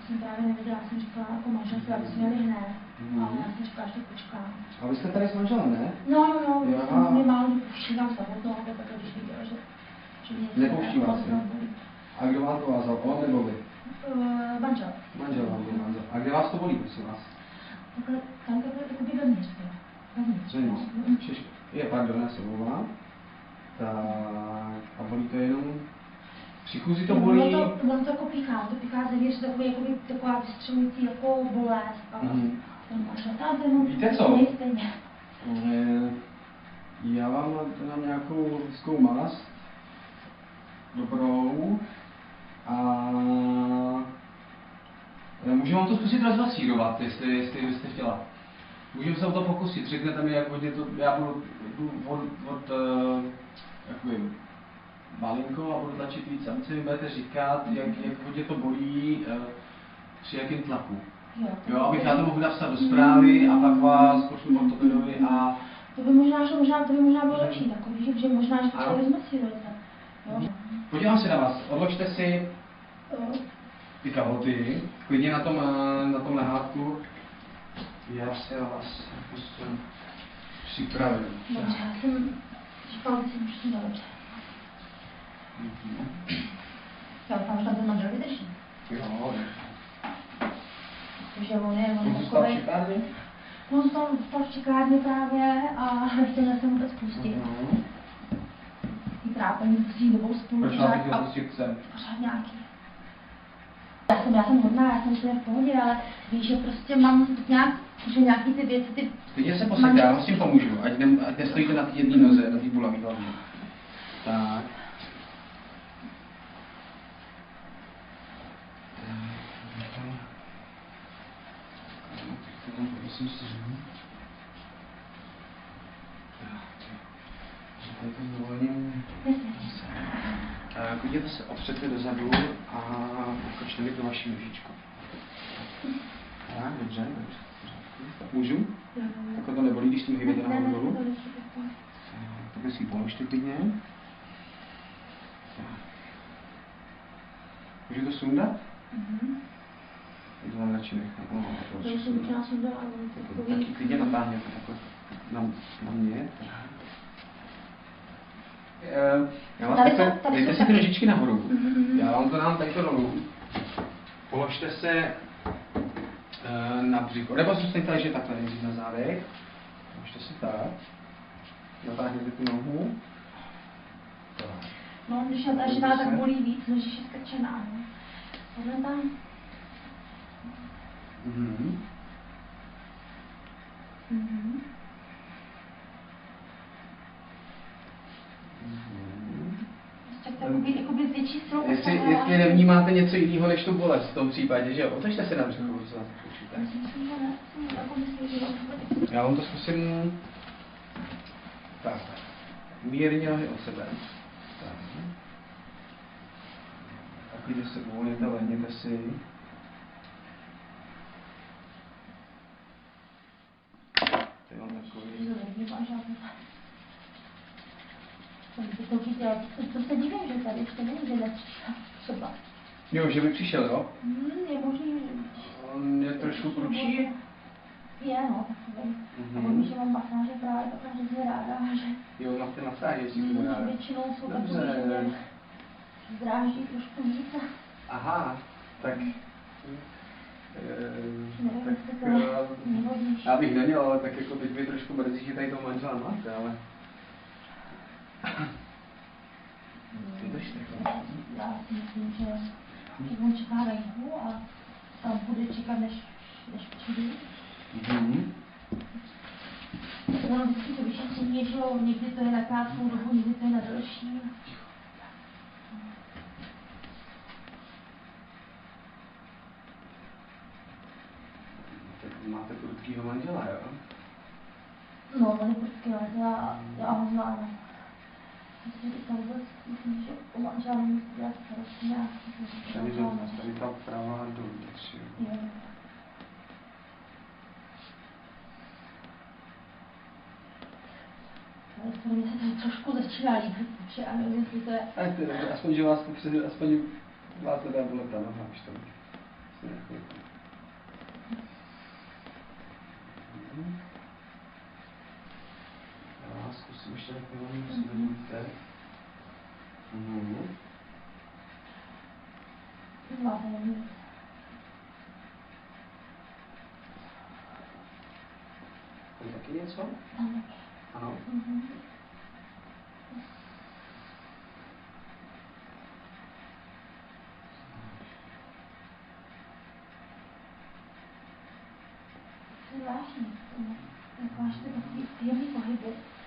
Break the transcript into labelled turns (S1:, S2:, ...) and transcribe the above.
S1: jsem právě nevěděla, já jsem říkala jako manželství, aby jsme měli hned. Ale já jsem říkala, že to počkám.
S2: A vy jste tady s manželem, ne?
S1: No, jsem mě málo nepouští nám samotnou, aby takhle, když viděla, že mě
S2: nepouští vás, a kdo vám to vázal? On nebo vy?
S1: Manžel.
S2: Manžel vám to vázal. A kde vás to bolí, prosím vás?
S1: Takhle, tam takhle jakoby vevnitř.
S2: Pardon, já se omlouvám. Tak, a bolí to jenom? Při chůzi to bolí?
S1: Ono to jako píchá zevnitř, taková vystřelující jako bolest.
S2: Víte co? Já vám dám nějakou lidskou mast, dobrou, a můžu vám to zkusit rozvasírovat, jestli byste chtěla. Můžeme se o to pokusit, řeknete mi, jak hodně to, já budu jakoby malinko a budu tlačit víc a mi budete říkat, jak hodně to bolí, při jakém tlaku. Jo, abych já to mohl napsat do zprávy a pak vás pošlu ortopedovi a...
S1: To by možná bylo lepší takový, že možná, že to rozmasírujete.
S2: Podívám se na vás, odložte si ty kalhoty, klidně na tom lehátku. Já se vás prostě připravím.
S1: Dobře, já jsem říkala, že jsem všechno dobře. Já doufám, že tam ten manžel vydrží.
S2: Jo.
S1: Takže on je
S2: zůstal v čekárně?
S1: On zůstal v čekárně právě a nechtěl se vůbec pustit. Ty trápení pustit dobou spolu.
S2: Proč vám chtěl pustit sem?
S1: Pořád nějaký. Já jsem hodná, já jsem úplně v pohodě, ale víš, že prostě mám nějak, že nějaký ty věci, ty...
S2: Klidně se posaďte, já vám s tím pomůžu, ať nestojíte na té jedné noze, na té bulavý hlavně. Tak. Klidněte se opřete dozadu a ukočte mi tu vaši nožičku. Tak, dobře. Můžu? Takhle to nebolí, když tím hýbete nahoru dolů? Takhle si ji položte klidně. Můžu to sundat? To vám radši nechám.
S1: To jsem chtěla sundat, ale
S2: taky klidně natáhněte takhle na mě. Já vás takhle, dejte si ty nožičky nahoru. Já vám to dám takto dolů. Položte se na břicho. Nebo zůstaňte, že takhle nejdřív na zádech. Položte se tak. Natáhněte tu nohu.
S1: No, když je ta žena, tak bolí víc, než je skrčená. Tohle tam. Jakoby větší strop.
S2: Jestli nevnímáte něco jiného než tu bolest v tom případě, že jo? Otočte se na břicho, co vás počíte. Já vám to zkusím... Tak. Mírně nohy od sebe. Tak. Takový, že se uvolněte, lehněte si. To je on takový...
S1: To se divím, že tady ještě není, že nepřišel třeba.
S2: Jo, že by přišel, jo?
S1: Je možný, že
S2: on je trošku prudší.
S1: Je, no, takový. A on že mám masáže právě taková hrozně ráda, že...
S2: Jo, máte masáže, jestli to ráda.
S1: Většinou jsou takový, že mě zdráží trošku víc.
S2: Aha, tak...
S1: Nevím, jestli to je nejhodnější.
S2: Já bych neměl, ale tak jako teď mě trošku mrzí, že tady toho manžela máte, ale...
S1: Já si myslím, že on čeká venku a tam bude čekat, než přijde. Ono vždycky to vyšetření je, že někdy to je na krátkou dobu, někdy to je na delší.
S2: Tak máte prudkýho manžela, jo?
S1: No, on je prudký, ale já ho znám. Myslím, že u manžela nemusí dělat starostí nějak.
S2: Tady ta pravá dovnitř, jo.
S1: To mě se tady trošku začíná líbit, protože já nevím, jestli to je...
S2: Aspoň, že vás to aspoň vás to dá bolet ta noha, už to ještě takové sledujte.
S1: Zlatý.
S2: Tady taky něco?
S1: Tam.
S2: Ano.
S1: Zvláštní. Jak máš ty takový příjemný pohyby.